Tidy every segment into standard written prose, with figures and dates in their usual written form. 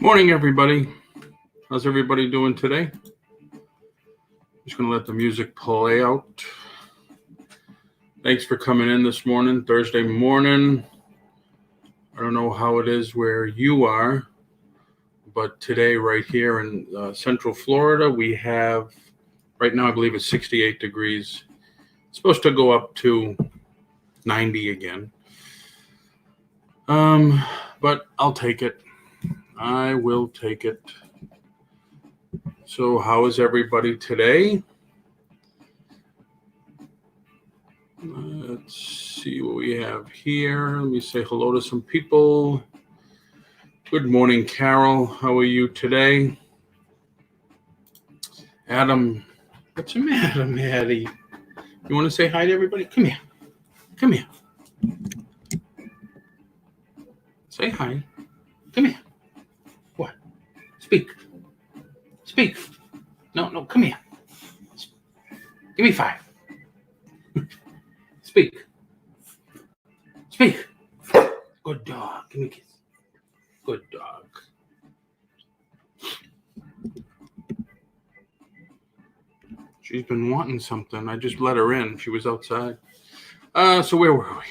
Morning, everybody. How's everybody doing today? Just going to let the music play out. Thanks for coming in this morning, Thursday morning. I don't know how it is where you are, but today right here in Central Florida, we have, right now I believe it's 68 degrees. It's supposed to go up to 90 again. But I'll take it. I will take it. So how is everybody today? Let's see what we have here. Let me say hello to some people. Good morning, Carol. How are you today? Adam, what's the matter, Maddie? You want to say hi to everybody? Come here. Come here. Say hi. Come here. What? Speak. Speak. No, come here. Give me 5. Speak. Speak. Good dog. Give me a kiss. Good dog. She's been wanting something. I just let her in. She was outside. So where were we?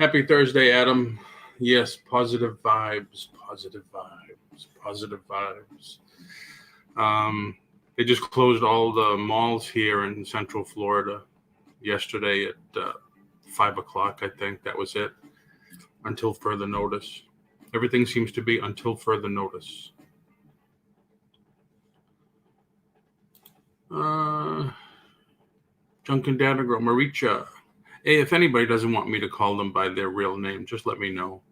Happy Thursday, Adam. Yes, positive vibes. Positive vibes. Positive vibes. They just closed all the malls here in Central Florida yesterday at 5 o'clock, I think. That was it. Until further notice. Everything seems to be until further notice. Junk and Data Girl, Maricha. Hey, if anybody doesn't want me to call them by their real name, just let me know.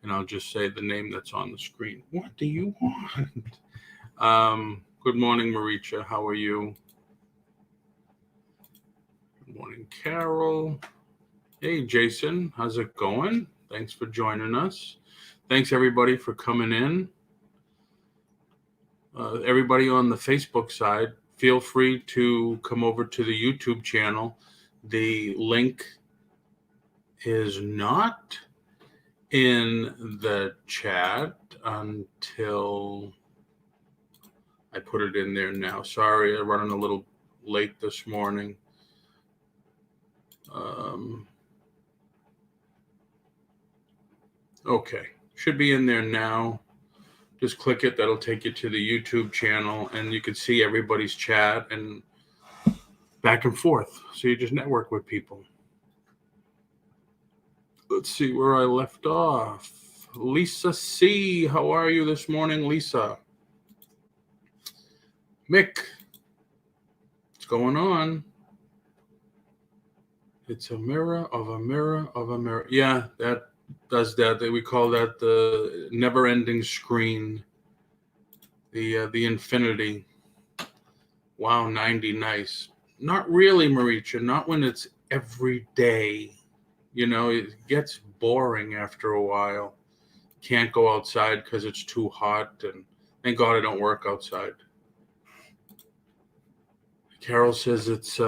And I'll just say the name that's on the screen. What do you want? Good morning, Maricha. How are you? Good morning, Carol. Hey, Jason. How's it going? Thanks for joining us. Thanks, everybody, for coming in. Everybody on the Facebook side, feel free to come over to the YouTube channel. The link is not in the chat until I put it in there now. Sorry, I'm running a little late this morning. Okay, should be in there now. Just click it. That'll take you to the YouTube channel, and you can see everybody's chat and back and forth. So you just network with people. Let's see where I left off. Lisa C. How are you this morning, Lisa? Mick, what's going on? It's a mirror of a mirror of a mirror. Yeah, that does that. We call that the never-ending screen, the infinity. Wow, 90, nice. Not really, Maricha. Not when it's every day. It gets boring after a while. Can't go outside because it's too hot, and thank God I don't work outside. Carol says it's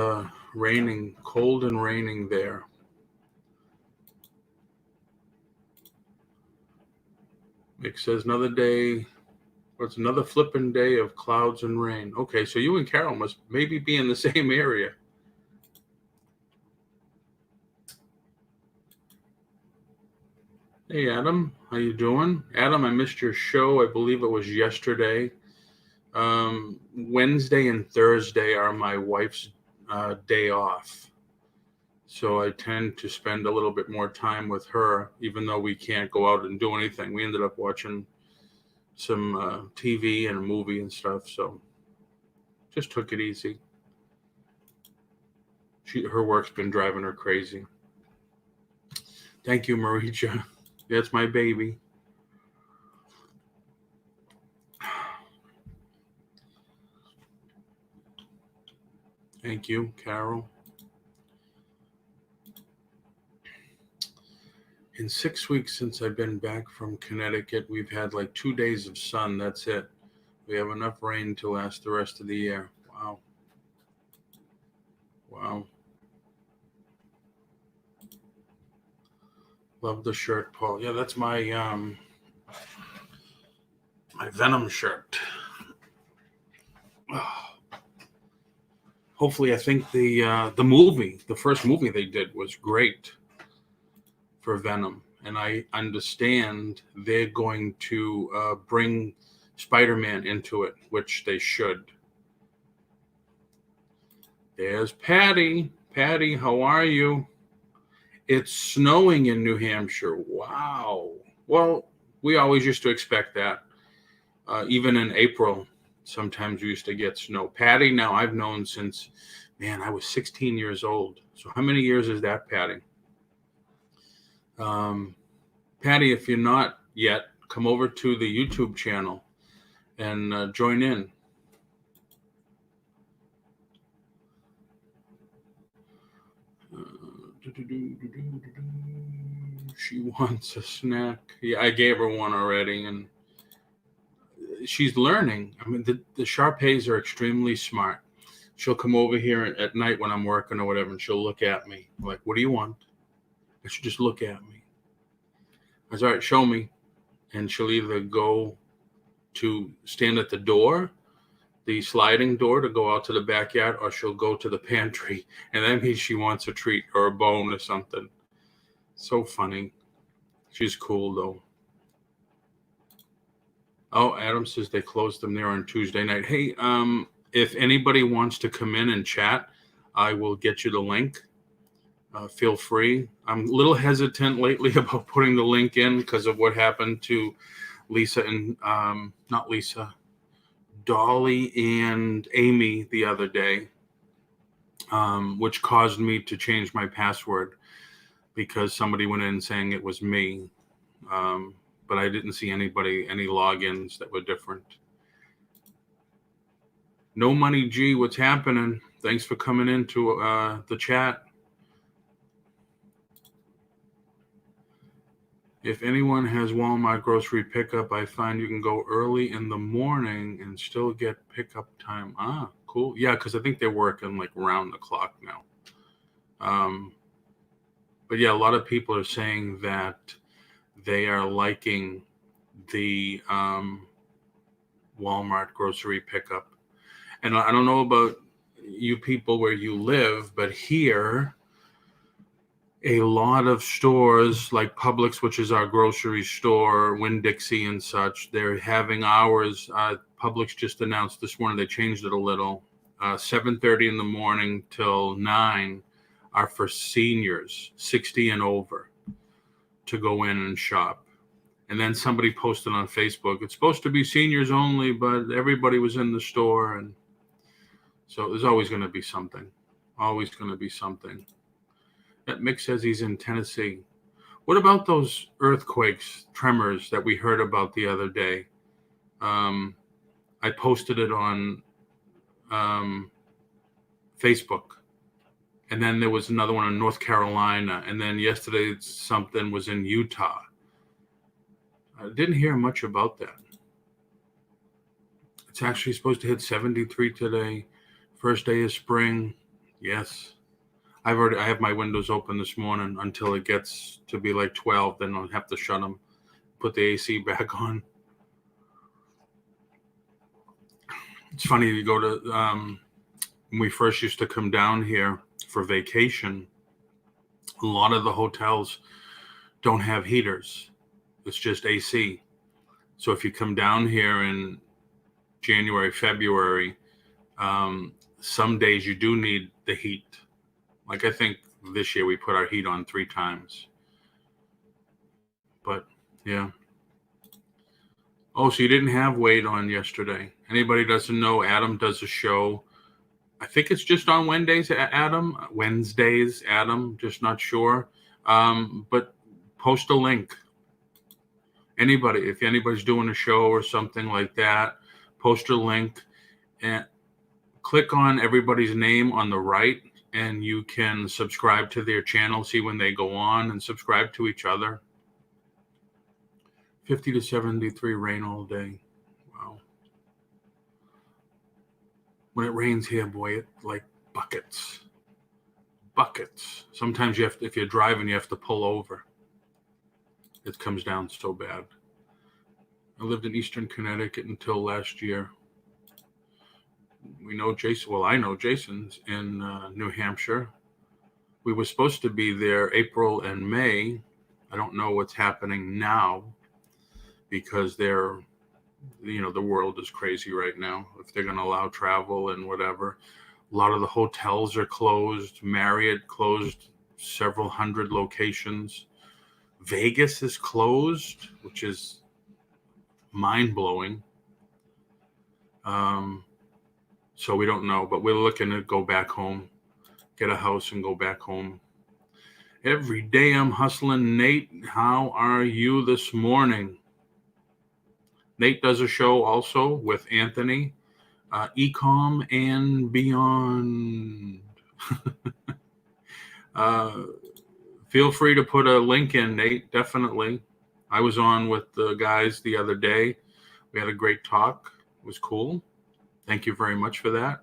raining, cold and raining there. Mick says another day. It's another flippin' day of clouds and rain. Okay, so you and Carol must maybe be in the same area. Hey, Adam, how you doing? Adam, I missed your show. I believe it was yesterday. Wednesday and Thursday are my wife's day off. So I tend to spend a little bit more time with her, even though we can't go out and do anything. We ended up watching some TV and a movie and stuff. So just took it easy. Her work's been driving her crazy. Thank you, Marija. That's my baby. Thank you, Carol. In 6 weeks since I've been back from Connecticut, we've had like 2 days of sun. That's it. We have enough rain to last the rest of the year. Wow. Wow. Love the shirt, Paul. Yeah, that's my my Venom shirt. Oh. Hopefully, I think the first movie they did was great for Venom, and I understand they're going to bring Spider-Man into it, which they should. There's Patty. Patty, how are you? It's snowing in New Hampshire. Wow. Well, we always used to expect that. Even in April, sometimes we used to get snow. Patty, now I've known since, I was 16 years old. So how many years is that, Patty? Patty, if you're not yet, come over to the YouTube channel and join in. She wants a snack. Yeah, I gave her one already, and she's learning. I mean, the Shar-Peis are extremely smart. She'll come over here at night when I'm working or whatever, and she'll look at me like, "What do you want?" And she'll just look at me. I said, "All right, show me." And she'll either go to stand at the door, the sliding door to go out to the backyard, or she'll go to the pantry, and that means she wants a treat or a bone or something. So funny. She's cool though. Oh, Adam says they closed them there on Tuesday night. Hey, if anybody wants to come in and chat, I will get you the link. Feel free. I'm a little hesitant lately about putting the link in because of what happened to Lisa and not Lisa, Dolly and Amy the other day, which caused me to change my password because somebody went in saying it was me. But I didn't see any logins that were different. No Money G, what's happening? Thanks for coming into the chat. If anyone has Walmart grocery pickup, I find you can go early in the morning and still get pickup time. Ah, cool. Yeah, because I think they're working like around the clock now. But yeah, a lot of people are saying that they are liking the Walmart grocery pickup. And I don't know about you people where you live, but here, a lot of stores like Publix, which is our grocery store, Winn-Dixie and such, they're having hours. Publix just announced this morning, they changed it a little. 7:30 in the morning till 9 are for seniors, 60 and over, to go in and shop. And then somebody posted on Facebook, it's supposed to be seniors only, but everybody was in the store. And so there's always going to be something. Always going to be something. That Mick says he's in Tennessee. What about those earthquakes, tremors that we heard about the other day? I posted it on Facebook. And then there was another one in North Carolina. And then yesterday something was in Utah. I didn't hear much about that. It's actually supposed to hit 73 today. First day of spring. Yes. I have my windows open this morning until it gets to be like 12. Then I'll have to shut them, put the AC back on. It's funny, you go to, when we first used to come down here for vacation, a lot of the hotels don't have heaters. It's just AC. So if you come down here in January, February, some days you do need the heat. Like I think this year we put our heat on 3 times. But yeah. Oh, so you didn't have Wade on yesterday. Anybody doesn't know, Adam does a show. I think it's just on Wednesdays, Adam, just not sure. But post a link. If anybody's doing a show or something like that, post a link and click on everybody's name on the right, and you can subscribe to their channel, see when they go on, and subscribe to each other. 50 to 73 rain all day. Wow. When it rains here, boy, it like buckets. Sometimes if you're driving, you have to pull over. It comes down so bad. I lived in Eastern Connecticut until last year. We know Jason. Well, I know Jason's in New Hampshire. We were supposed to be there April and May. I don't know what's happening now because the world is crazy right now. If they're going to allow travel and whatever. A lot of the hotels are closed. Marriott closed several hundred locations. Vegas is closed, which is mind-blowing. So we don't know, but we're looking to go back home, get a house and go back home. Every day I'm hustling. Nate, how are you this morning? Nate does a show also with Anthony, Ecom and Beyond. Feel free to put a link in, Nate, definitely. I was on with the guys the other day. We had a great talk. It was cool. Thank you very much for that.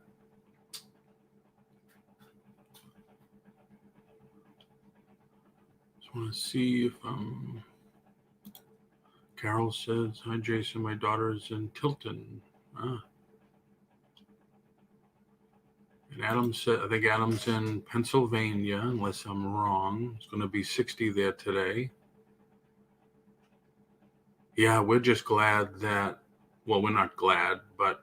Just want to see if Carol says, hi, Jason, my daughter is in Tilton. And Adam said, I think Adam's in Pennsylvania, unless I'm wrong. It's going to be 60 there today. Yeah, we're just glad that, well, we're not glad, but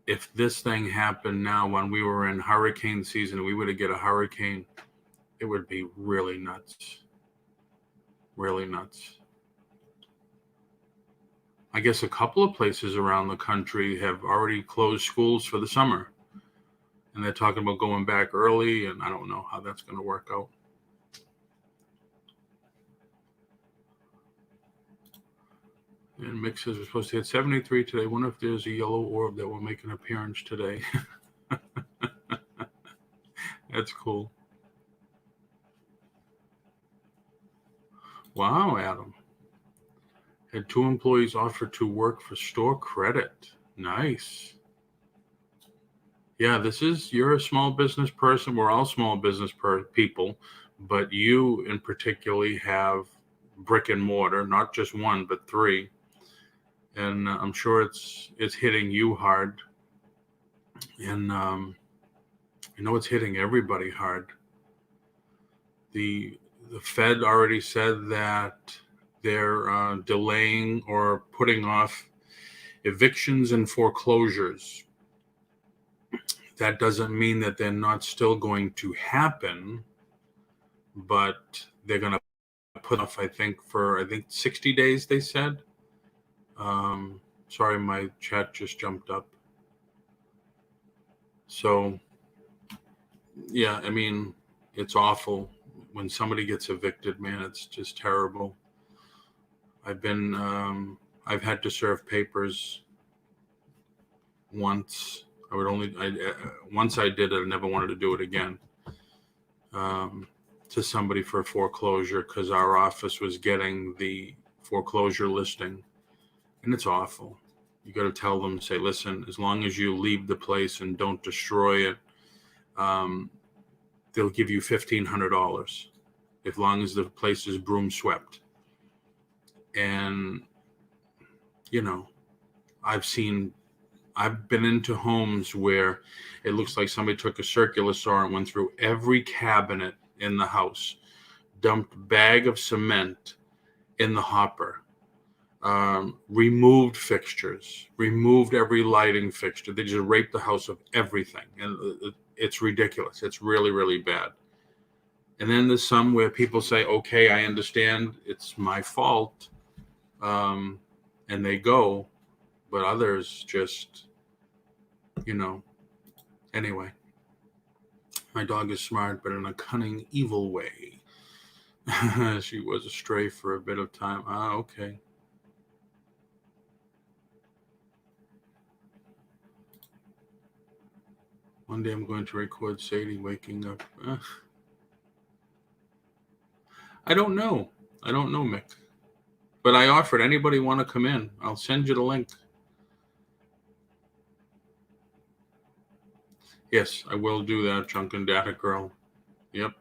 if this thing happened now when we were in hurricane season, we would get a hurricane, it would be really nuts. Really nuts. I guess a couple of places around the country have already closed schools for the summer. And they're talking about going back early, and I don't know how that's going to work out. And Mick says we're supposed to hit 73 today. I wonder if there's a yellow orb that will make an appearance today. That's cool. Wow, Adam. Had 2 employees offer to work for store credit. Nice. Yeah, you're a small business person. We're all small business people, but you in particular have brick and mortar, not just 1, but 3. And I'm sure it's hitting you hard. And it's hitting everybody hard. The Fed already said that they're delaying or putting off evictions and foreclosures. That doesn't mean that they're not still going to happen, but they're going to put off, I think 60 days, they said. Sorry, my chat just jumped up. So, yeah, I mean, it's awful. When somebody gets evicted, man, it's just terrible. I've had to serve papers once. Once I did it, I never wanted to do it again. to somebody for foreclosure because our office was getting the foreclosure listing, and it's awful. You got to tell them, say, listen, as long as you leave the place and don't destroy it, they'll give you $1,500 as long as the place is broom swept. And, you know, I've been into homes where it looks like somebody took a circular saw and went through every cabinet in the house, dumped bag of cement in the hopper, removed fixtures, removed every lighting fixture. They just raped the house of everything. And it's ridiculous. It's really, really bad. And then there's some where people say, okay, I understand it's my fault. And they go, but others just, anyway, my dog is smart, but in a cunning, evil way. She was a stray for a bit of time. Okay. One day I'm going to record Sadie waking up. I don't know, Mick. But I offered, anybody want to come in? I'll send you the link. Yes, I will do that, Chunk and Data Girl. Yep.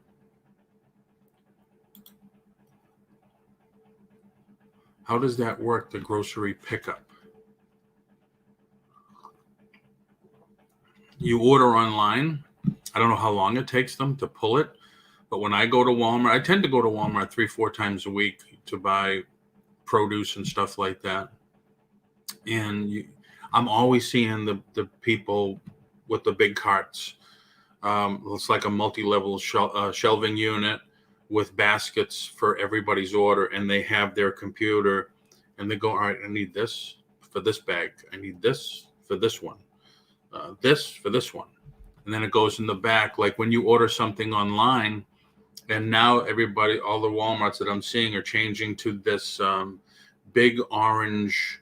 How does that work, the grocery pickup? You order online. I don't know how long it takes them to pull it. But when I go to Walmart, I tend to go to Walmart 3-4 times a week to buy produce and stuff like that. And I'm always seeing the people with the big carts. It's like a multi-level shelving unit with baskets for everybody's order, and they have their computer, and they go, all right, I need this for this bag. I need this for this one. This for this one. And then it goes in the back. Like when you order something online, and now everybody, all the Walmarts that I'm seeing are changing to this big orange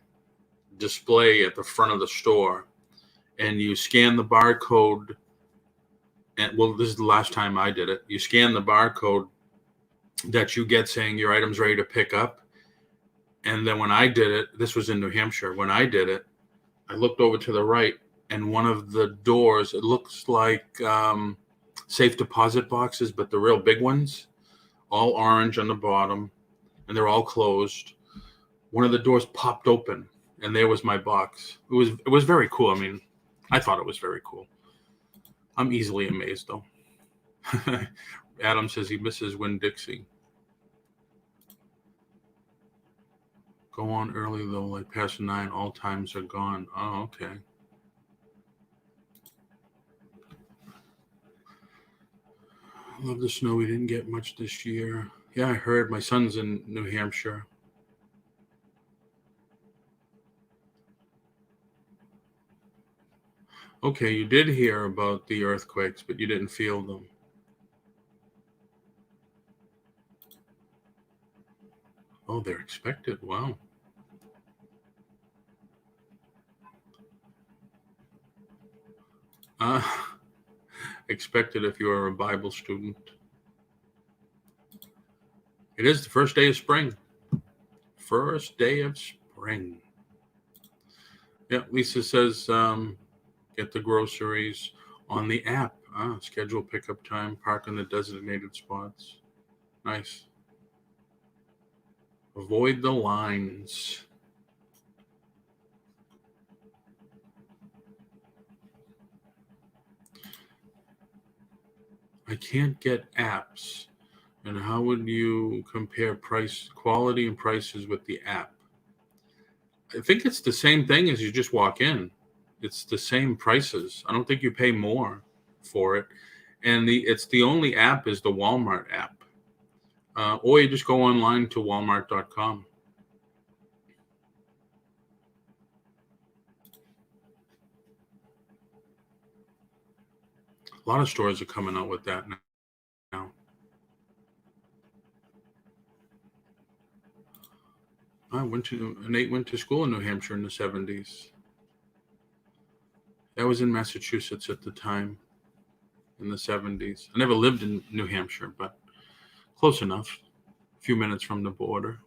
display at the front of the store. And you scan the barcode. And well, this is the last time I did it. You scan the barcode that you get saying your item's ready to pick up. And then when I did it, this was in New Hampshire. When I did it, I looked over to the right, and one of the doors, it looks like safe deposit boxes, but the real big ones, all orange on the bottom, and they're all closed. One of the doors popped open, and there was my box. It was very cool. I mean, I thought it was very cool. I'm easily amazed, though. Adam says he misses Winn-Dixie. Go on early, though, like past 9, all times are gone. Oh, okay. Love the snow. We didn't get much this year. Yeah, I heard. My son's in New Hampshire. Okay, you did hear about the earthquakes, but you didn't feel them. Oh, they're expected. Wow. Expected if you are a Bible student. It is the first day of spring. First day of spring. Yeah, Lisa says get the groceries on the app. Schedule pickup time, park in the designated spots. Nice. Avoid the lines. I can't get apps. And how would you compare price, quality and prices with the app? I think it's the same thing as you just walk in. It's the same prices. I don't think you pay more for it. And it's the only app is the Walmart app. Or you just go online to walmart.com. A lot of stores are coming out with that now. Nate went to school in New Hampshire in the 70s. That was in Massachusetts at the time. in the 70s. I never lived in New Hampshire, but close enough. A few minutes from the border.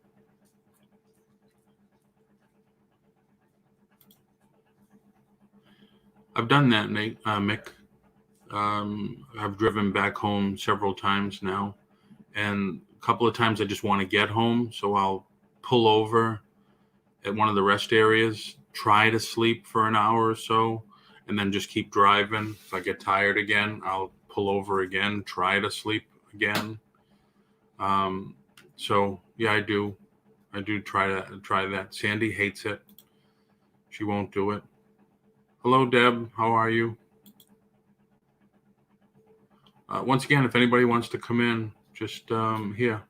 I've done that, Mick. I've driven back home several times now, and a couple of times I just want to get home, so I'll pull over at one of the rest areas, try to sleep for an hour or so, and then just keep driving. If I get tired again, I'll pull over again, try to sleep again. So yeah, I do try that. Sandy hates it. She won't do it. Hello, Deb. How are you? Once again, if anybody wants to come in, just here.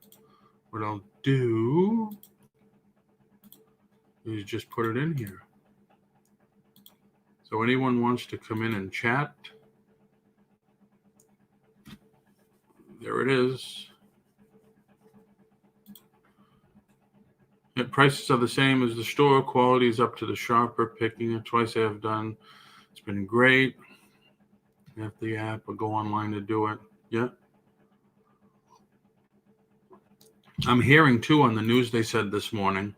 What I'll do is just put it in here. So anyone wants to come in and chat, there it is. Prices are the same as the store. Quality is up to the shopper picking it. Twice I have done. It's been great. Have the app or go online to do it. Yeah. I'm hearing too on the news, they said this morning,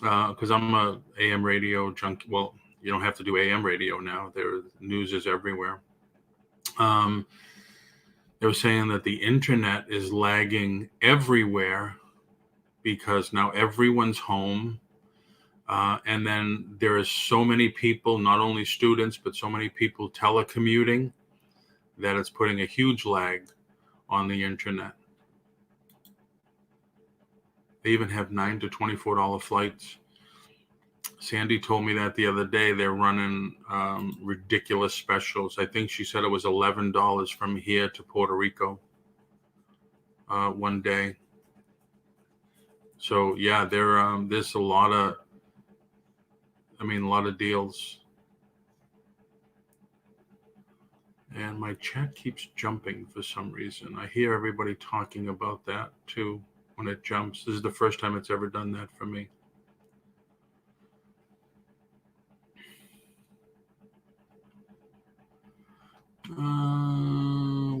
because I'm a AM radio junkie. Well, you don't have to do AM radio now. News is everywhere. They were saying that the internet is lagging everywhere because now everyone's home. And then there is so many people, not only students, but so many people telecommuting that it's putting a huge lag on the internet. They even have $9 to $24 flights. Sandy told me that the other day. They're running ridiculous specials. I think she said it was $11 from here to Puerto Rico one day. So yeah, there's a lot of deals. And my chat keeps jumping for some reason. I hear everybody talking about that too when it jumps. This is the first time it's ever done that for me.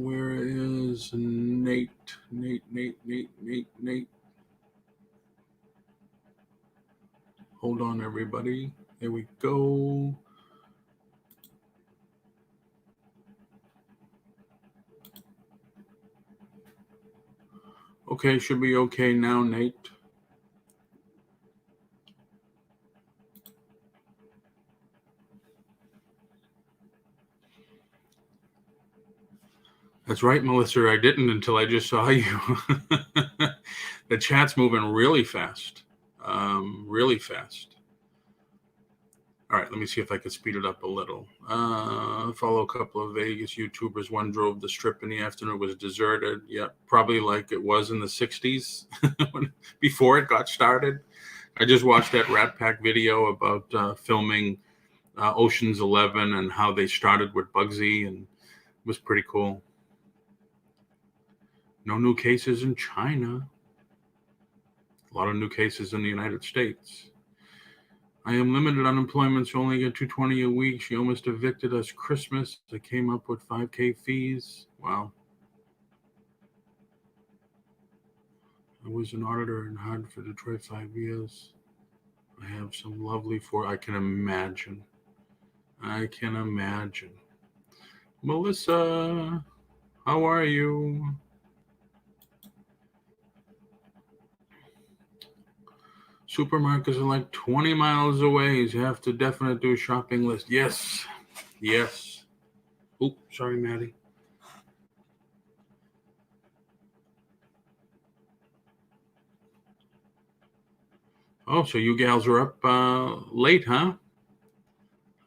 Where is Nate? Nate. Hold on, everybody. There we go. Okay, should be okay now, Nate. That's right, Melissa. I didn't until I just saw you. The chat's moving really fast. Really fast. All right, let me see if I can speed it up a little. Follow a couple of Vegas YouTubers. One drove the strip in the afternoon. It was deserted. Yeah, probably like it was in the 60s before it got started. I just watched that Rat Pack video about filming Ocean's 11 and how they started with Bugsy, and it was pretty cool. No new cases in China. A lot of new cases in the United States. I am limited unemployment, so only get $220 a week. She almost evicted us Christmas. I came up with $5,000 fees. Wow. I was an auditor in Hartford, Detroit 5 years. I have some lovely I can imagine. Melissa, how are you? Supermarkets are like 20 miles away. You have to definitely do a shopping list. Yes. Oh, sorry, Maddie. Oh, so you gals are up late, huh?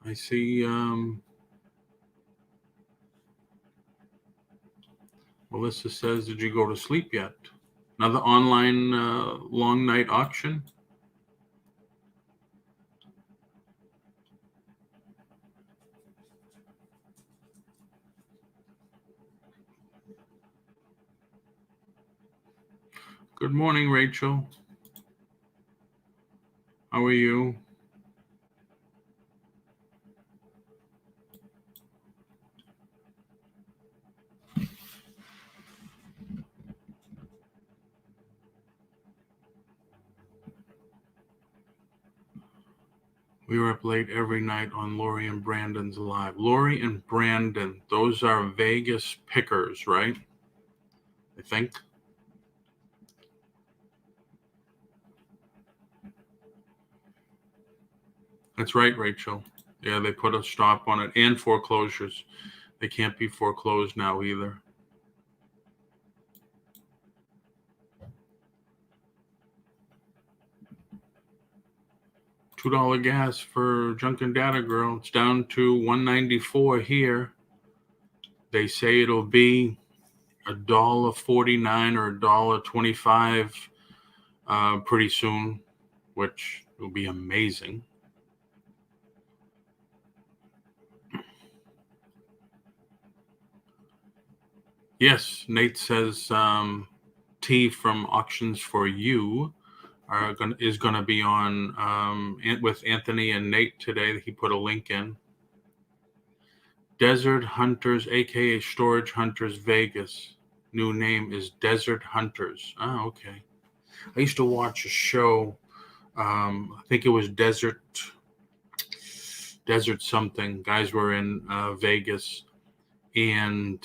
I see. Melissa says, did you go to sleep yet? Another online long night auction? Good morning, Rachel. How are you? We were up late every night on Lori and Brandon's live. Lori and Brandon, those are Vegas pickers, right? I think. That's right, Rachel. Yeah, they put a stop on it, and foreclosures. They can't be foreclosed now either. $2 gas for Junkin' Data Girl. It's down to $1.94 here. They say it'll be $1.49 or $1.25 pretty soon, which will be amazing. Yes, Nate says T from Auctions for You is going to be on with Anthony and Nate today. He put a link in. Desert Hunters, aka Storage Hunters Vegas. New name is Desert Hunters. Oh, okay. I used to watch a show. I think it was Desert something. Guys were in Vegas, and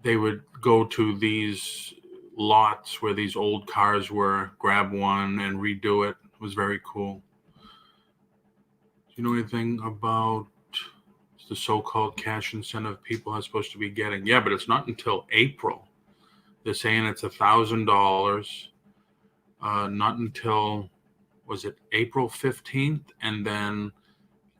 they would go to these lots where these old cars were, grab one and redo it. It was very cool. Do you know anything about the so-called cash incentive people are supposed to be getting? Yeah, but it's not until April. They're saying it's $1,000. Not until, was it April 15th? And then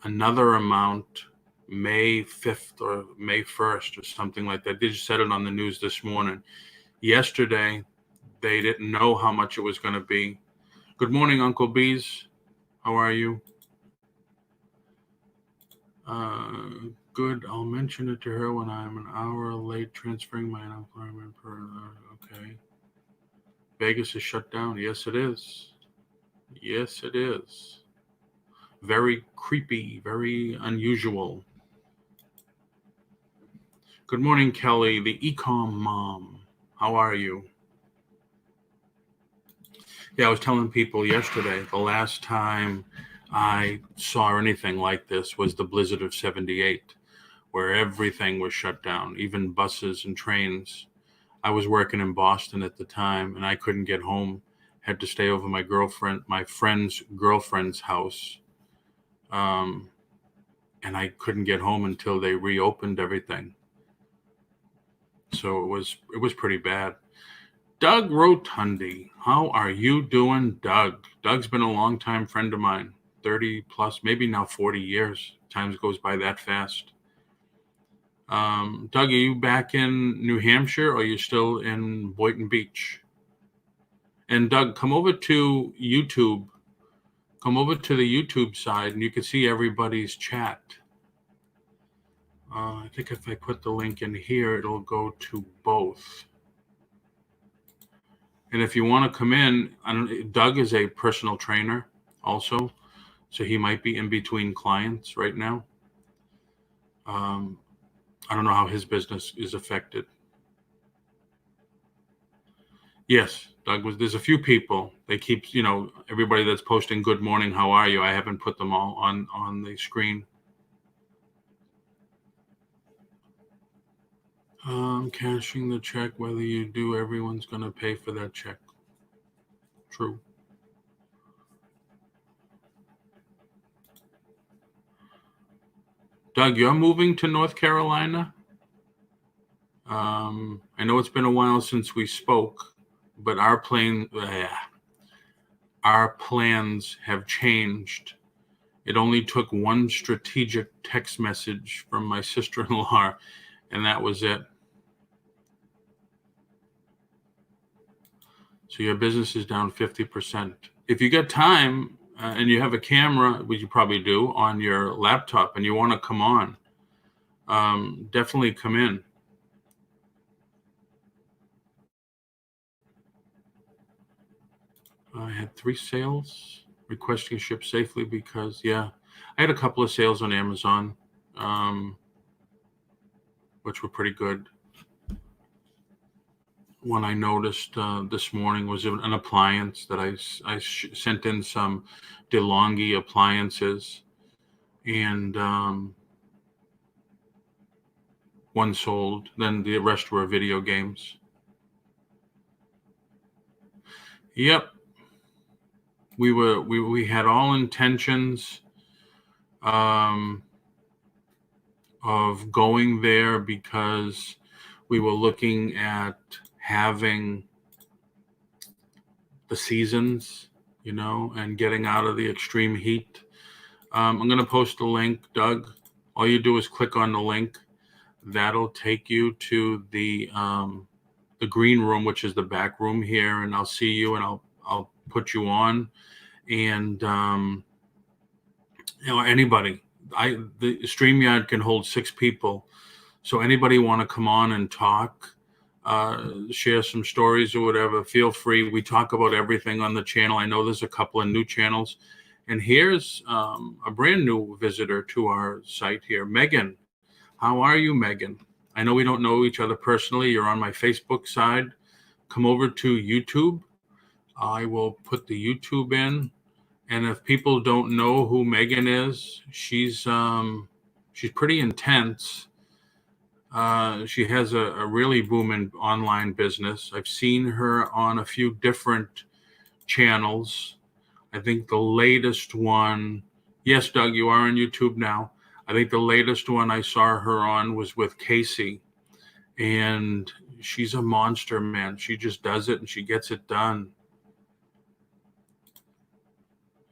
another amount May 5th or May 1st or something like that. They just said it on the news this morning. Yesterday, they didn't know how much it was going to be. Good morning, Uncle Bees. How are you? Good. I'll mention it to her when I'm an hour late transferring my unemployment. Okay. Vegas is shut down. Yes, it is. Yes, it is. Very creepy, very unusual. Good morning, Kelly, the Ecom mom. How are you? Yeah, I was telling people yesterday, the last time I saw anything like this was the blizzard of 78, where everything was shut down, even buses and trains. I was working in Boston at the time, and I couldn't get home. Had to stay over my friend's girlfriend's house. And I couldn't get home until they reopened everything. So it was pretty bad. Doug Rotundi, how are you doing, Doug? Doug's been a longtime friend of mine, 30 plus, maybe now 40 years. Time goes by that fast. Doug, are you back in New Hampshire or are you still in Boynton Beach? And Doug, come over to YouTube. Come over to the YouTube side and you can see everybody's chat. I think if I put the link in here, it'll go to both. And if you want to come in, Doug is a personal trainer also, so he might be in between clients right now. I don't know how his business is affected. Yes, Doug there's a few people. They keep, everybody that's posting good morning, how are you? I haven't put them all on the screen. Cashing the check, whether you do, everyone's going to pay for that check. True. Doug, you're moving to North Carolina? I know it's been a while since we spoke, but our plans have changed. It only took one strategic text message from my sister-in-law, and that was it. So your business is down 50%. If you got time and you have a camera, which you probably do, on your laptop and you want to come on, definitely come in. I had 3 sales requesting ship safely because, I had a couple of sales on Amazon, which were pretty good. one I noticed this morning was an appliance that I sent in some DeLonghi appliances, and one sold. Then the rest were video games. Yep, we had all intentions of going there because we were looking at having the seasons, and getting out of the extreme heat. I'm going to post a link, Doug. All you do is click on the link. That'll take you to the green room, which is the back room here, and I'll see you, and I'll put you on. And anybody. The StreamYard can hold 6 people, so anybody want to come on and talk, share some stories or whatever, feel free. We talk about everything on the channel. I know there's a couple of new channels, and here's a brand new visitor to our site here, Megan. How are you, Megan? I know we don't know each other personally. You're on my Facebook side. Come over to YouTube. I will put the YouTube in. And if people don't know who Megan is, she's pretty intense. She has a really booming online business. I've seen her on a few different channels. I think the latest one, yes, Doug, you are on YouTube now. I think the latest one I saw her on was with Casey, and she's a monster, man. She just does it and she gets it done.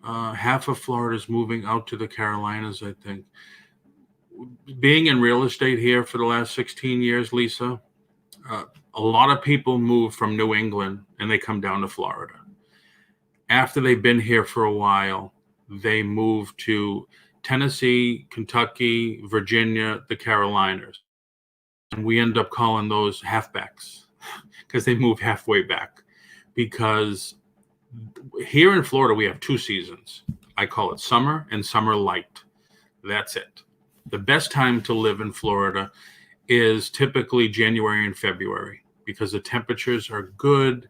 Half of Florida is moving out to the Carolinas, I think. Being in real estate here for the last 16 years, Lisa, a lot of people move from New England and they come down to Florida. After they've been here for a while, they move to Tennessee, Kentucky, Virginia, the Carolinas. And we end up calling those halfbacks because they move halfway back. Because here in Florida, we have 2 seasons. I call it summer and summer light. That's it. The best time to live in Florida is typically January and February because the temperatures are good,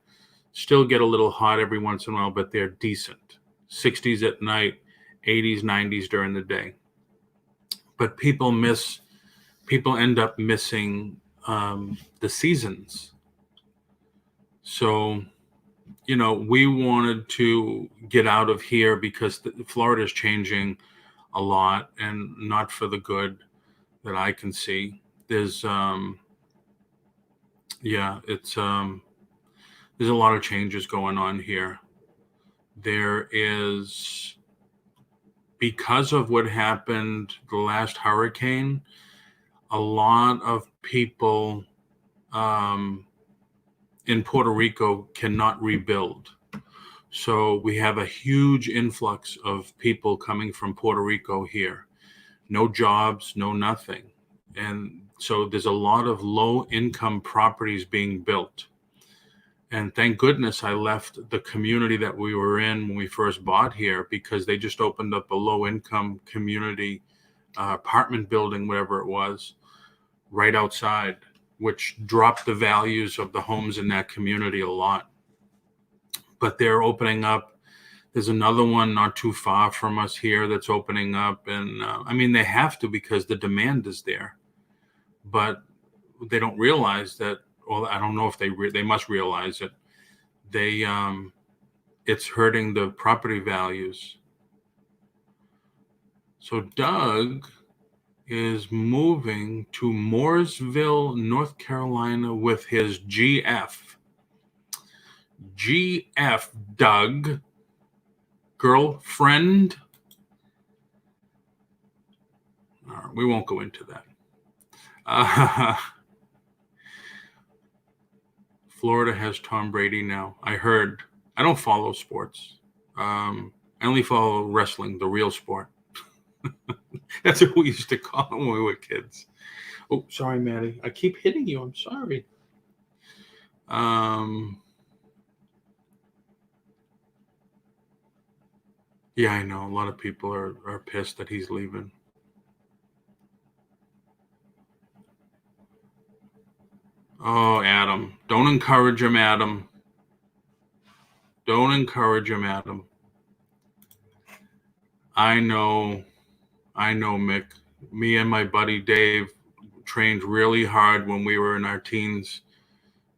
still get a little hot every once in a while, but they're decent. 60s at night, 80s, 90s during the day. But people end up missing the seasons. So, we wanted to get out of here because Florida is changing a lot and not for the good that I can see. There's, there's a lot of changes going on here. There is, because of what happened the last hurricane, a lot of people in Puerto Rico cannot rebuild. So we have a huge influx of people coming from Puerto Rico here. No jobs, no nothing. And so there's a lot of low-income properties being built. And thank goodness I left the community that we were in when we first bought here because they just opened up a low-income community apartment building, whatever it was, right outside, which dropped the values of the homes in that community a lot. But they're opening up. There's another one not too far from us here that's opening up. And they have to because the demand is there. But they don't realize that, well, I don't know if they must realize it. It's hurting the property values. So Doug is moving to Mooresville, North Carolina with his GF. GF, Doug. Girlfriend. We won't go into that. Florida has Tom Brady now. I heard. I don't follow sports. I only follow wrestling, the real sport. That's what we used to call them when we were kids. Oh, sorry, Maddie. I keep hitting you. I'm sorry. Yeah, I know. A lot of people are pissed that he's leaving. Oh, Adam. Don't encourage him, Adam. Don't encourage him, Adam. I know, Mick. Me and my buddy Dave trained really hard when we were in our teens.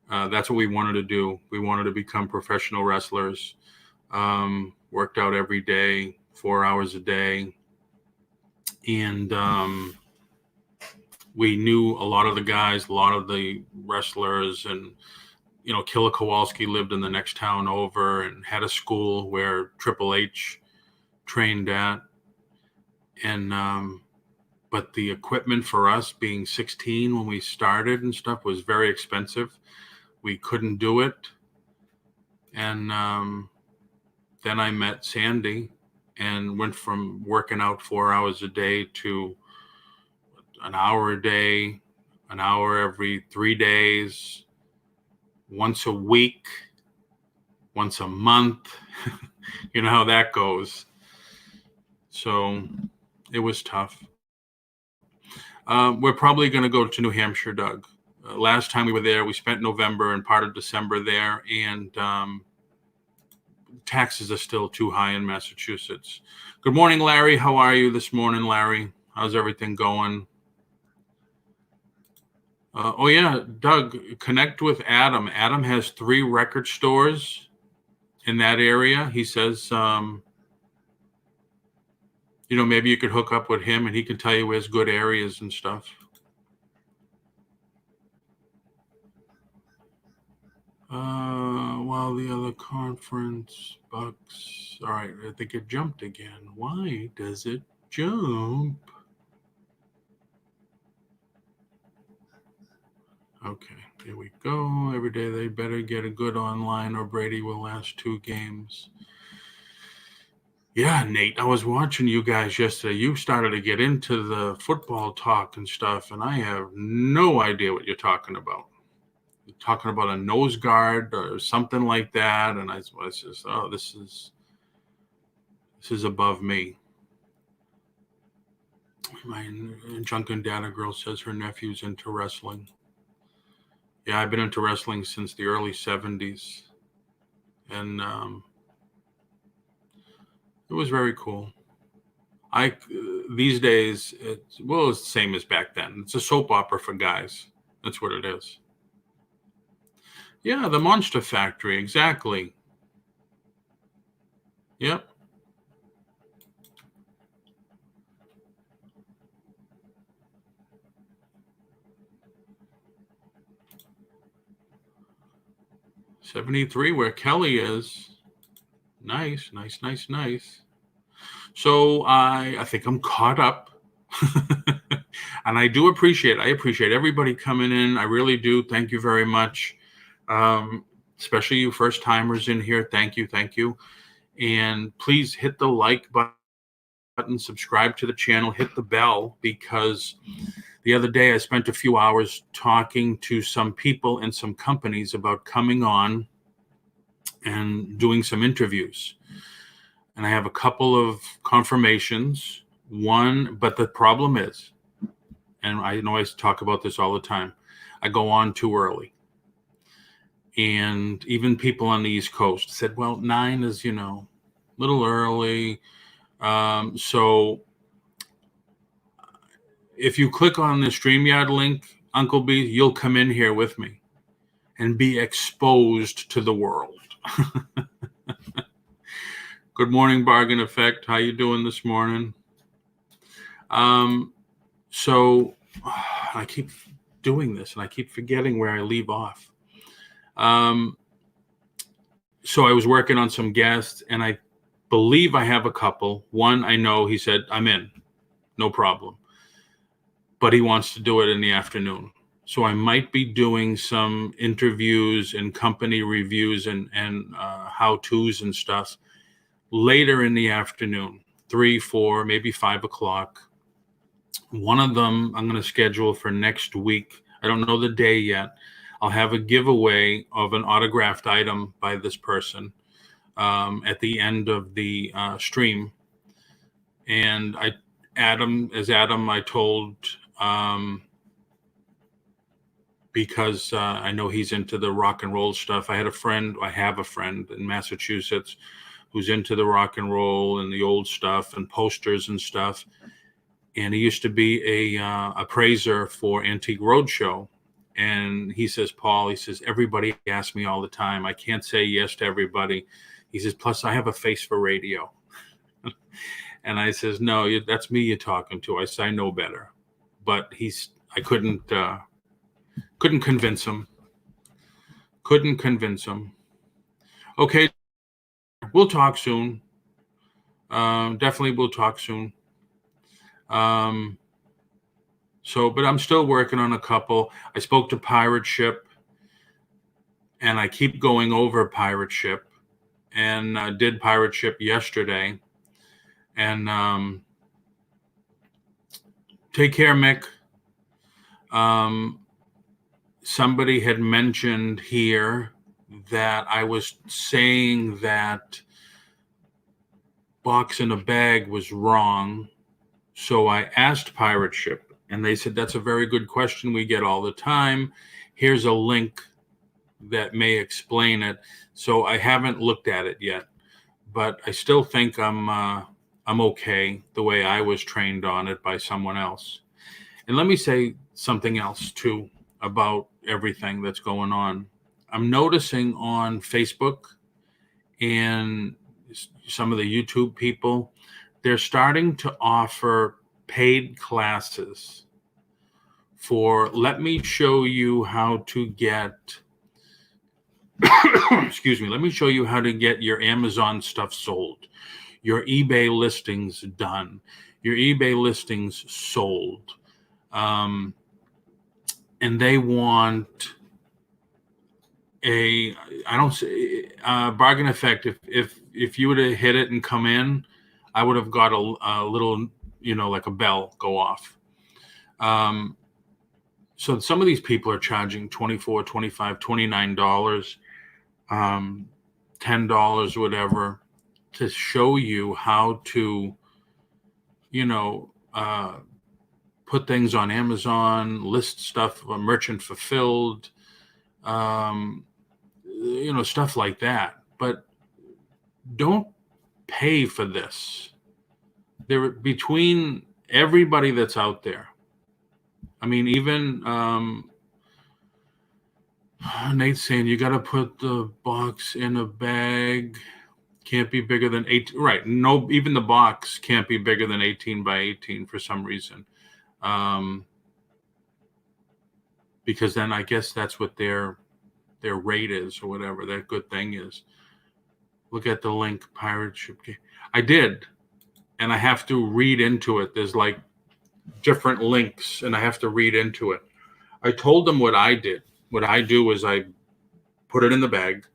That's what we wanted to do. We wanted to become professional wrestlers. Worked out every day, 4 hours a day. And we knew a lot of the guys, a lot of the wrestlers, and Killer Kowalski lived in the next town over and had a school where Triple H trained at. And but the equipment for us, being 16 when we started and stuff, was very expensive. We couldn't do it. And then I met Sandy and went from working out 4 hours a day to an hour a day, an hour every 3 days, once a week, once a month. You know how that goes. So it was tough. We're probably going to go to New Hampshire, Doug. Last time we were there, we spent November and part of December there, and taxes are still too high in Massachusetts. Good morning, Larry. How are you this morning, Larry? How's everything going? Oh, yeah, Doug, connect with Adam. Adam has 3 record stores in that area. He says, maybe you could hook up with him and he can tell you where's good areas and stuff. While the other conference bucks. All right, I think it jumped again. Why does it jump? Okay, here we go. Every day they better get a good online or Brady will last 2 games. Yeah, Nate, I was watching you guys yesterday. You started to get into the football talk and stuff, and I have no idea what you're talking about. You're talking about a nose guard or something like that, and I was just, oh, this is above me. My Junkin' Data girl says her nephew's into wrestling. Yeah, I've been into wrestling since the early 70s, and it was very cool. These days, it's the same as back then. It's a soap opera for guys. That's what it is. Yeah, the Monster Factory, exactly. Yep. '73, where Kelly is. Nice. So I think I'm caught up. And I appreciate everybody coming in. I really do. Thank you very much. Especially you first timers in here. Thank you. And please hit the like button, subscribe to the channel, hit the bell, because the other day I spent a few hours talking to some people and some companies about coming on and doing some interviews. And I have a couple of confirmations. But the problem is, and I know I talk about this all the time, I go on too early. And even people on the East Coast said, well, 9 is, a little early. So if you click on the StreamYard link, Uncle B, you'll come in here with me and be exposed to the world. Good morning, Bargain Effect. How you doing this morning? So I keep doing this and I keep forgetting where I leave off. So I was working on some guests and I believe I have a couple. One, I know he said, I'm in, no problem. But he wants to do it in the afternoon. So I might be doing some interviews and company reviews and how-tos and stuff later in the afternoon, 3, 4, maybe 5 o'clock. One of them I'm going to schedule for next week. I don't know the day yet. I'll have a giveaway of an autographed item by this person at the end of the stream. And Adam, I told because I know he's into the rock and roll stuff. I have a friend in Massachusetts who's into the rock and roll and the old stuff and posters and stuff. And he used to be a appraiser for Antique Roadshow. And he says, Paul, everybody asks me all the time. I can't say yes to everybody. He says, plus I have a face for radio. And I says, no, that's me you're talking to. I said, I know better. But I couldn't convince him. Okay, we'll talk soon. Definitely we'll talk soon. But I'm still working on a couple. I spoke to Pirate Ship, and I keep going over Pirate Ship, and did Pirate Ship yesterday. And take care, Mick. Somebody had mentioned here that I was saying that box in a bag was wrong. So I asked Pirate Ship, and they said, that's a very good question we get all the time. Here's a link that may explain it. So I haven't looked at it yet, but I still think I'm okay the way I was trained on it by someone else. And let me say something else too about everything that's going on. I'm noticing on Facebook and some of the YouTube people, they're starting to offer paid classes for, let me show you how to get, excuse me, let me show you how to get your Amazon stuff sold, your eBay listings done, your eBay listings sold. And they want bargain effect. If you would have hit it and come in, I would have got a little, like a bell go off. So some of these people are charging $24, $25, $29, $10, whatever, to show you how to, put things on Amazon, list stuff, merchant fulfilled, stuff like that. But don't pay for this. There, between everybody that's out there, I mean, even Nate's saying you got to put the box in a bag. Can't be bigger than 18. Right. No, even the box can't be bigger than 18 by 18 for some reason. Because then I guess that's what their rate is or whatever that good thing is. Look at the link, Pirate Ship. I did, and I have to read into it. There's like different links, and I have to read into it. I told them what I did. What I do is I put it in the bag,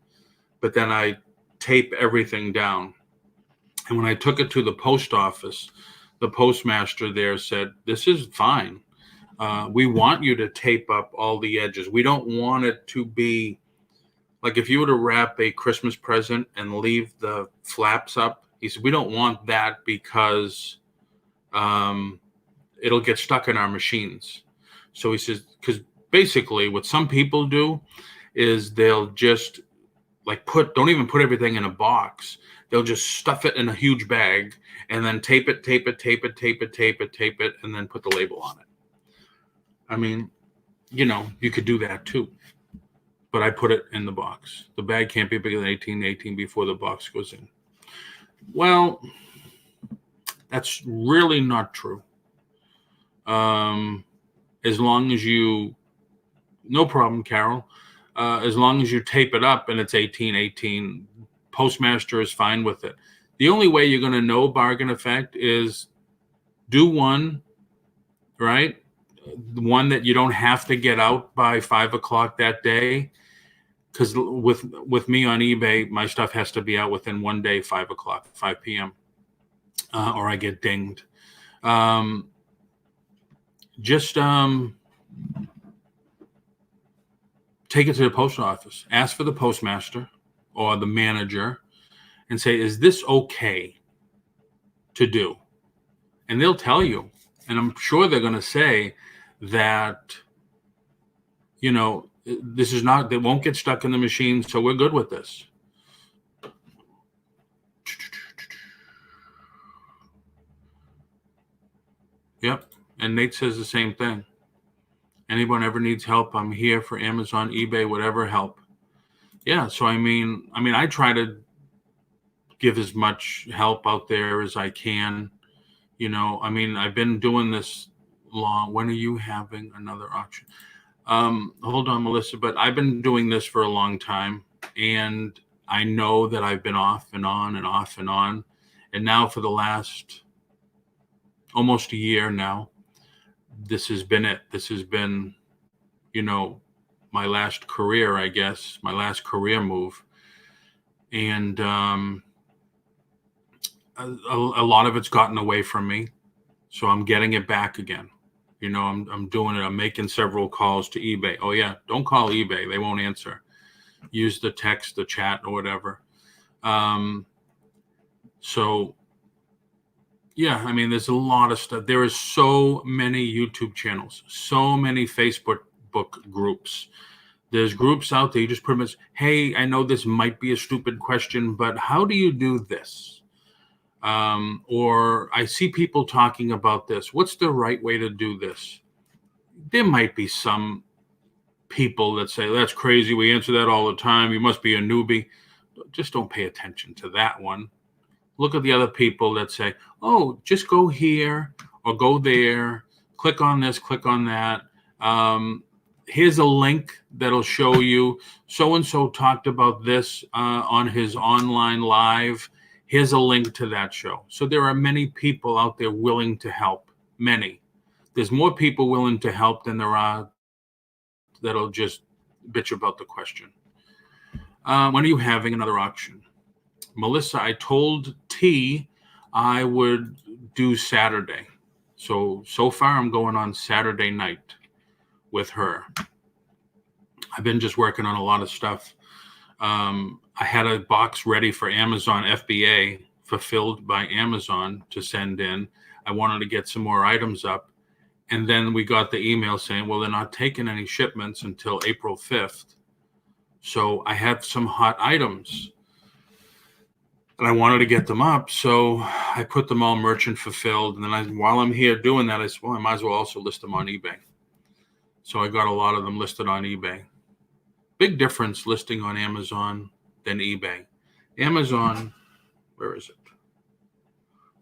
but then I tape everything down. And when I took it to the post office, the postmaster there said, this is fine. We want you to tape up all the edges. We don't want it to be like if you were to wrap a Christmas present and leave the flaps up. He said, we don't want that because it'll get stuck in our machines. So he says, because basically what some people do is they'll just don't even put everything in a box. They'll just stuff it in a huge bag and then tape it, and then put the label on it. I mean, you could do that too. But I put it in the box. The bag can't be bigger than 18 before the box goes in. Well, that's really not true. As long as no problem, Carol. As long as you tape it up and it's 18, postmaster is fine with it. The only way you're going to know bargain effect is do one, right? One that you don't have to get out by 5 o'clock that day. Because with me on eBay, my stuff has to be out within one day, 5 p.m., or I get dinged. Just take it to the post office. Ask for the postmaster or the manager and say, is this okay to do? And they'll tell you. And I'm sure they're going to say that, This is not, they won't get stuck in the machine, so we're good with this. Yep. And Nate says the same thing. Anyone ever needs help, I'm here for Amazon, eBay, whatever help. Yeah. So, I try to give as much help out there as I can. I've been doing this long. When are you having another auction? Hold on, Melissa, but I've been doing this for a long time, and I know that I've been off and on and off and on. And now for the last almost a year now, this has been it. This has been, my last career, I guess, my last career move. And a lot of it's gotten away from me. So I'm getting it back again. I'm doing it. I'm making several calls to eBay. Oh yeah, don't call eBay. They won't answer. Use the text, the chat, or whatever. So yeah, there's a lot of stuff. There is so many YouTube channels, so many Facebook groups. There's groups out there. You just pretty much, hey, I know this might be a stupid question, but how do you do this? Or I see people talking about this. What's the right way to do this? There might be some people that say, that's crazy. We answer that all the time. You must be a newbie. Just don't pay attention to that one. Look at the other people that say, oh, just go here or go there. Click on this, click on that. Here's a link that'll show you so-and-so talked about this on his online live. Here's a link to that show. So there are many people out there willing to help. Many. There's more people willing to help than there are that'll just bitch about the question. When are you having another auction? Melissa, I told T I would do Saturday. So far I'm going on Saturday night with her. I've been just working on a lot of stuff. I had a box ready for Amazon FBA, fulfilled by Amazon, to send in. I wanted to get some more items up. And then we got the email saying, well, they're not taking any shipments until April 5th. So I had some hot items and I wanted to get them up. So I put them all merchant fulfilled. And then while I'm here doing that, I said, well, I might as well also list them on eBay. So I got a lot of them listed on eBay. Big difference listing on Amazon than eBay. Amazon, where is it?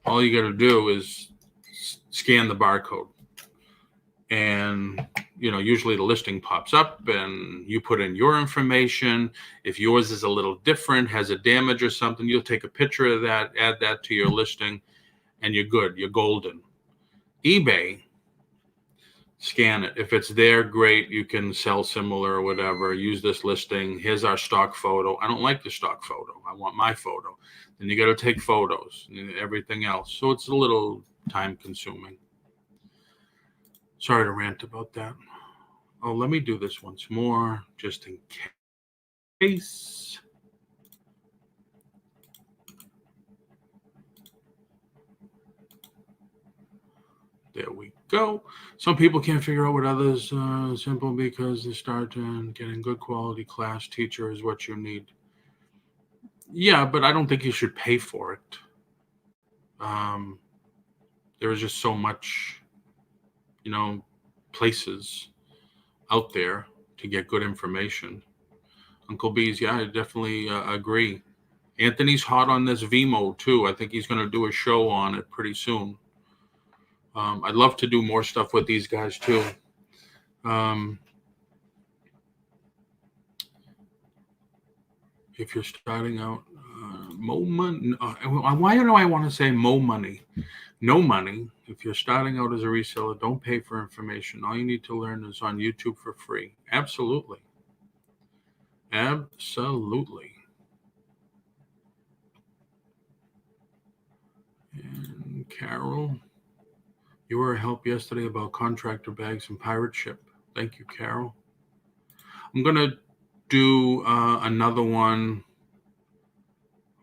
All you got to do is scan the barcode. And, usually the listing pops up and you put in your information. If yours is a little different, has a damage or something, you'll take a picture of that, add that to your listing, and you're good. You're golden. eBay, scan it. If it's there, great. You can sell similar or whatever. Use this listing. Here's our stock photo. I don't like the stock photo. I want my photo. Then you got to take photos and everything else. So it's a little time consuming. Sorry to rant about that. Oh, let me do this once more, just in case. There we go. Some people can't figure out what others simple because they start getting good quality class teacher is what you need. Yeah, but I don't think you should pay for it. There is just so much, places out there to get good information. Uncle B's, yeah, I definitely agree. Anthony's hot on this Vimo too. I think he's going to do a show on it pretty soon. I'd love to do more stuff with these guys too. If you're starting out, mo money. Why do I want to say mo money? No money. If you're starting out as a reseller, don't pay for information. All you need to learn is on YouTube for free. Absolutely. Absolutely. And Carol, you were a help yesterday about contractor bags and pirate ship. Thank you, Carol. I'm going to do another one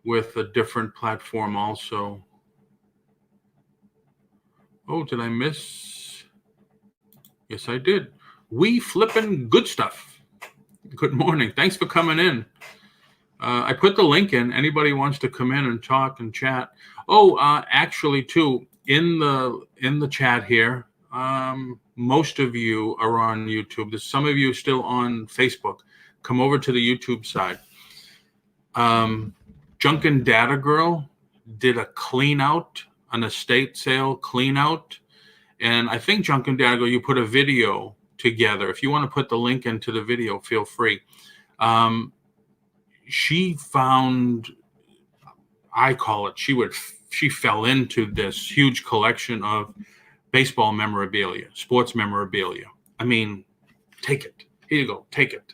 with a different platform also. Oh, did I miss? Yes, I did. We flipping good stuff. Good morning. Thanks for coming in. I put the link in. Anybody wants to come in and talk and chat. Oh, actually, too, in the chat here, most of you are on YouTube. There's some of you still on Facebook. Come over to the YouTube side. Junk and Data Girl did a clean out, an estate sale clean out. And I think Junk and Data Girl, you put a video together. If you want to put the link into the video, feel free. She found, I call it, she fell into this huge collection of baseball memorabilia, sports memorabilia. I mean, take it. Here you go. Take it.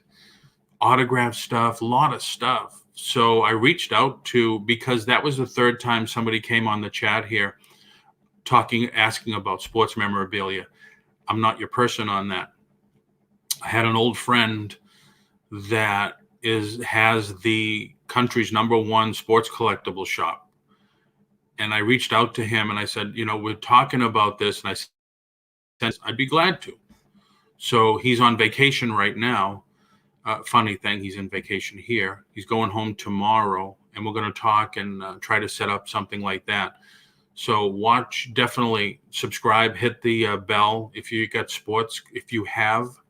Autograph stuff, a lot of stuff. So I reached out to, because that was the third time somebody came on the chat here asking about sports memorabilia. I'm not your person on that. I had an old friend that has the country's #1 sports collectible shop. And I reached out to him and I said, we're talking about this. And I said, I'd be glad to. So he's on vacation right now. Funny thing, he's in vacation here. He's going home tomorrow, and we're going to talk and try to set up something like that. So watch, definitely subscribe, hit the bell if you got if you have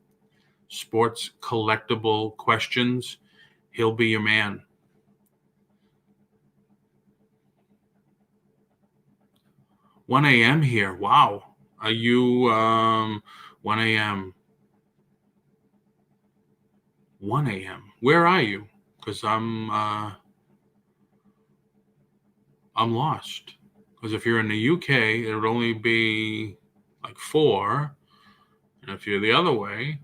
sports collectible questions, he'll be your man. "1 a.m. here. Wow. Are you 1 a.m.? 1 a.m. Where are you? Because I'm lost. Because if you're in the UK, it would only be like 4. And if you're the other way,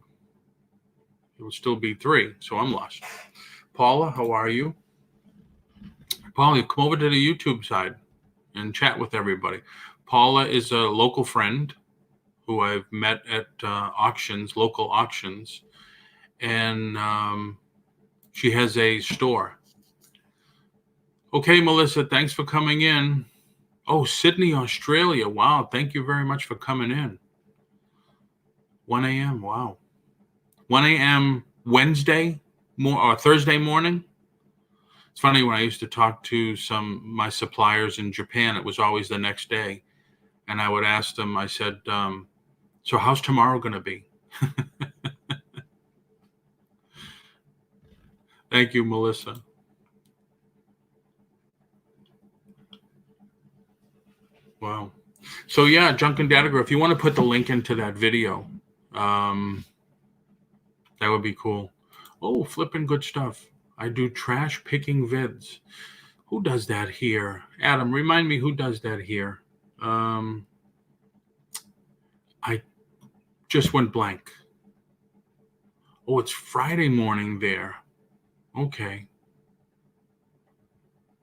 it would still be 3. So I'm lost. Paula, how are you? Paula, come over to the YouTube side and chat with everybody. Paula is a local friend who I've met at local auctions. And she has a store. Okay, Melissa, thanks for coming in. Oh, Sydney, Australia. Wow, thank you very much for coming in. 1 a.m. Wow. 1 a.m. Wednesday or Thursday morning. It's funny, when I used to talk to my suppliers in Japan, it was always the next day. And I would ask them, I said, so how's tomorrow going to be? Thank you, Melissa. Wow. So yeah, Junk and Data Girl, if you want to put the link into that video, that would be cool. Oh, flipping good stuff. I do trash picking vids. Who does that here? Adam, remind me who does that here. I just went blank. Oh, it's Friday morning there. Okay.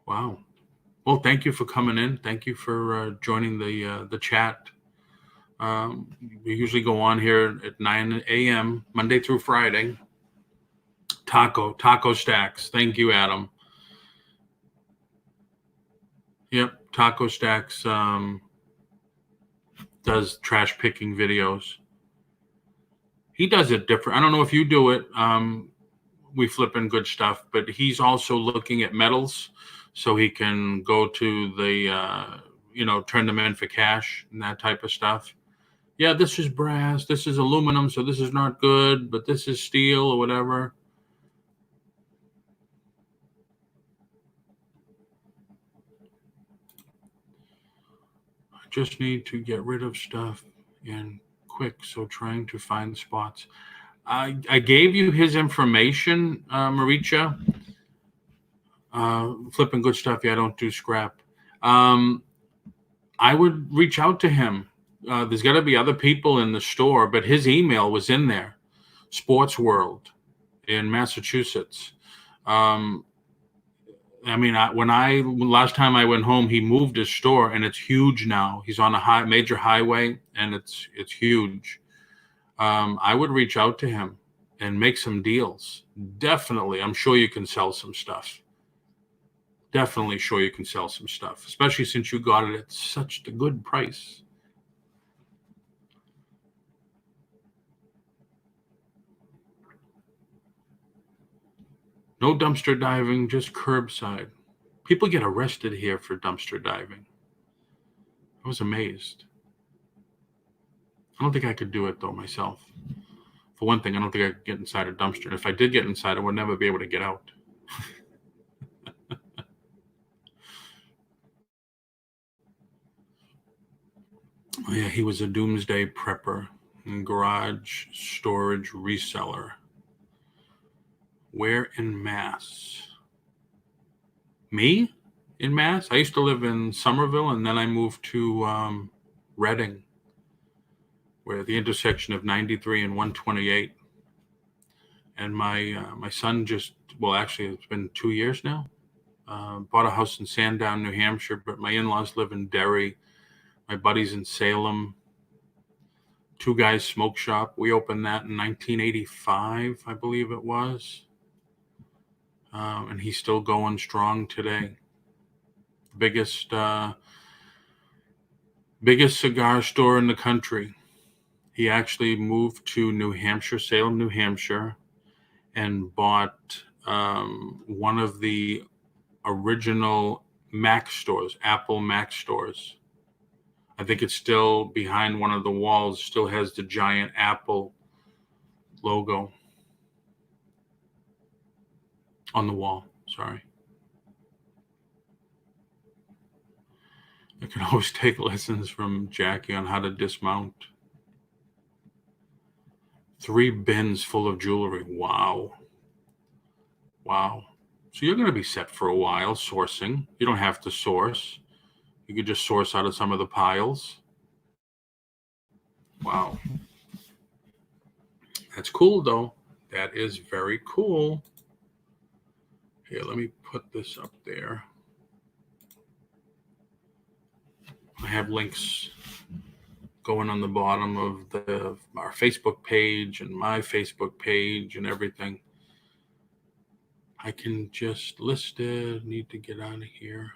Wow. Well, thank you for coming in. Thank you for joining the chat. We usually go on here at 9 a.m. Monday through Friday. Taco Stacks. Thank you, Adam. Yep, Taco Stacks does trash picking videos. He does it different. I don't know if you do it. We flip in good stuff, but he's also looking at metals, so he can go to the turn them in for cash and that type of stuff. Yeah, this is brass, this is aluminum, so this is not good, but this is steel or whatever. I just need to get rid of stuff and quick, so trying to find spots. I gave you his information, Maricha. Flipping good stuff. Yeah, I don't do scrap. I would reach out to him. There's got to be other people in the store, but his email was in there. Sports World in Massachusetts. Last time I went home, he moved his store, and it's huge now. He's on a major highway, and it's huge. I would reach out to him and make some deals. Definitely, I'm sure you can sell some stuff. Definitely sure you can sell some stuff, especially since you got it at such a good price. No dumpster diving, just curbside. People get arrested here for dumpster diving. I was amazed. I don't think I could do it, though, myself. For one thing, I don't think I could get inside a dumpster. And if I did get inside, I would never be able to get out. Oh, yeah, he was a doomsday prepper and garage storage reseller. Where in Mass? Me? In Mass? I used to live in Somerville, and then I moved to Reading, where the intersection of 93 and 128. And my son actually, it's been 2 years now. Bought a house in Sandown, New Hampshire, but my in-laws live in Derry. My buddy's in Salem. Two Guys Smoke Shop. We opened that in 1985, I believe it was. And he's still going strong today. Biggest cigar store in the country. He actually moved to New Hampshire, Salem, New Hampshire, and bought one of the original Mac stores, Apple Mac stores. I think it's still behind one of the walls, still has the giant Apple logo on the wall. Sorry. I can always take lessons from Jackie on how to dismount. 3 bins full of jewelry. Wow. So you're going to be set for a while sourcing. You don't have to source. You could just source out of some of the piles. Wow. That's cool, though. That is very cool. Here, let me put this up there. I have links going on the bottom of our Facebook page and my Facebook page and everything. I can just list it. Need to get out of here.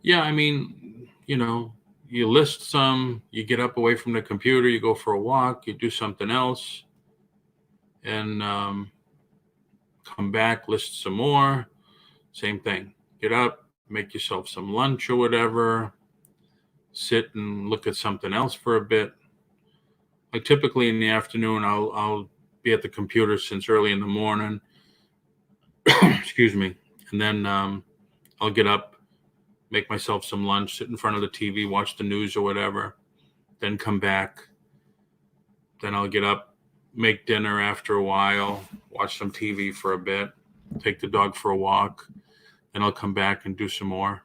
Yeah, I mean, you list some, you get up away from the computer, you go for a walk, you do something else, and come back, list some more. Same thing. Get up, make yourself some lunch or whatever, sit and look at something else for a bit. Like typically in the afternoon, I'll be at the computer since early in the morning. Excuse me. And then I'll get up, make myself some lunch, sit in front of the TV, watch the news or whatever, then come back. Then I'll get up, make dinner after a while, watch some TV for a bit, take the dog for a walk, then I'll come back and do some more.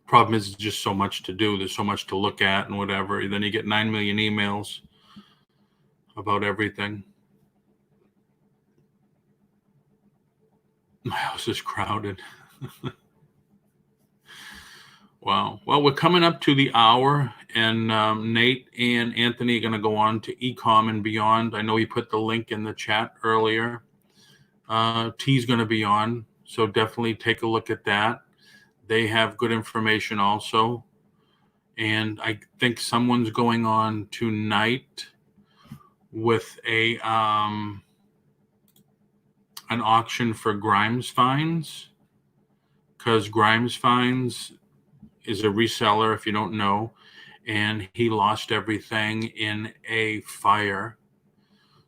Problem is, just so much to do. There's so much to look at and whatever. Then you get 9 million emails about everything. My house is crowded. Wow. Well, we're coming up to the hour, and Nate and Anthony are going to go on to e-com and beyond. I know he put the link in the chat earlier. T's going to be on, so definitely take a look at that. They have good information also. And I think someone's going on tonight with an auction for Grimes Finds, because Grimes Finds is a reseller, if you don't know, and he lost everything in a fire.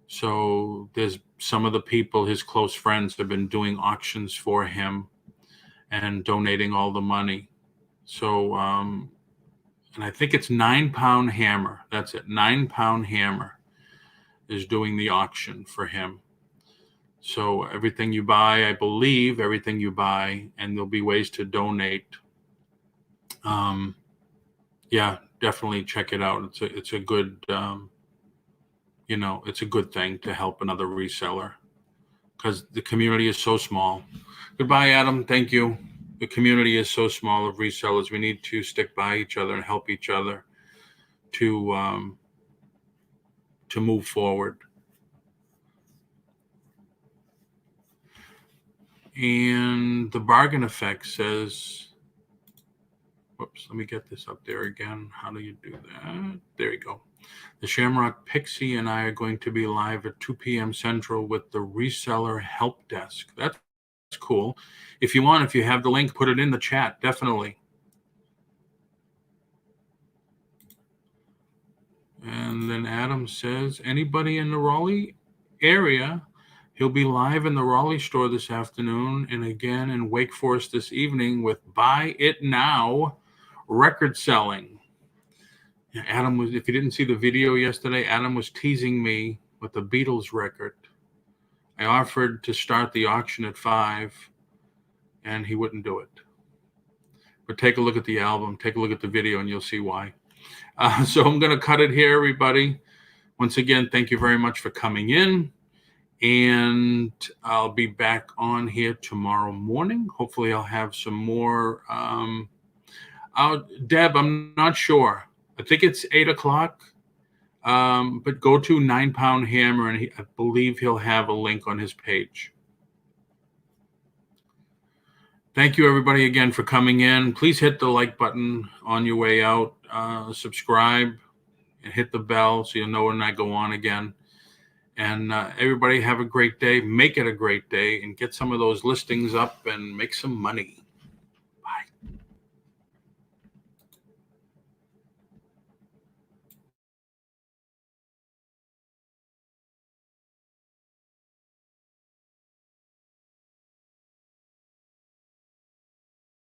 So there's some of the people, his close friends, have been doing auctions for him and donating all the money. So, and I think it's 9 Pound Hammer. That's it. 9 Pound Hammer is doing the auction for him. So everything you buy, I believe, everything you buy, and there'll be ways to donate. Yeah, definitely check it out. It's a good, it's a good thing to help another reseller, because the community is so small. Goodbye, Adam. Thank you. The community is so small of resellers. We need to stick by each other and help each other to move forward. And the bargain effect says, whoops, let me get this up there again. How do you do that? There you go. The Shamrock Pixie and I are going to be live at 2 p.m. Central with the Reseller Help Desk. That's cool. If you have the link, put it in the chat, definitely. And then Adam says, anybody in the Raleigh area? He'll be live in the Raleigh store this afternoon and again in Wake Forest this evening with Buy It Now record selling. Adam was, if you didn't see the video yesterday, Adam was teasing me with the Beatles record. I offered to start the auction at 5 and he wouldn't do it. But take a look at the album, take a look at the video, and you'll see why. So I'm going to cut it here, everybody. Once again, thank you very much for coming in. And I'll be back on here tomorrow morning. Hopefully I'll have some more. Deb, I'm not sure. I think it's 8 o'clock. But go to 9 Pound Hammer, and I believe he'll have a link on his page. Thank you, everybody, again for coming in. Please hit the like button on your way out. Subscribe and hit the bell so you'll know when I go on again. And everybody have a great day. Make it a great day and get some of those listings up and make some money.